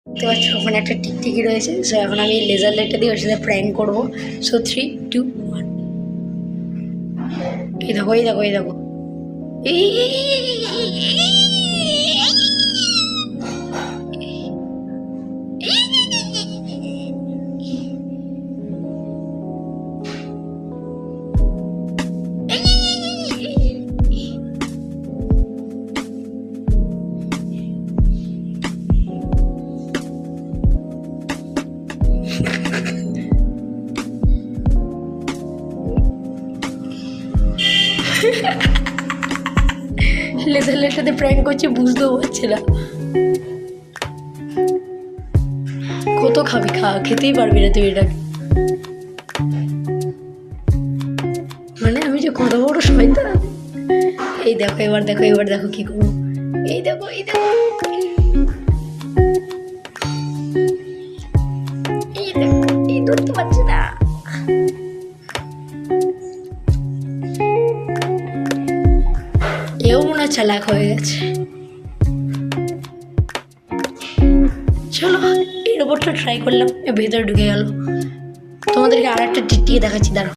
দেখতে পাচ্ছ ওখানে একটা টিকটিকি রয়েছে। সো এখন আমি লেজার লাইটটা দিয়ে ওর সাথে প্র্যাঙ্ক করবো। সো 3, 2, 1। এই দেখো এই দেখো এই দেখো লেজার লাইটটাতে প্র্যাঙ্ক করছে, বুঝতেও পারছে না। কত খাবি, খেতেই পারবি না তুই এটা। মানে আমি যে কত বড় শয়তান। এই দেখো এবার দেখো এবার দেখো কি করবো। এই দেখো এই দেখো এই দেখো, এই ধরতে পারছি না। এও মনে হয় চালাক হয়ে গেছে। চলো এর ওপরটা ট্রাই করলাম, ভেতরে ঢুকে গেল। তোমাদেরকে আর একটা টিকটিকি দেখাচ্ছি, দাঁড়াও।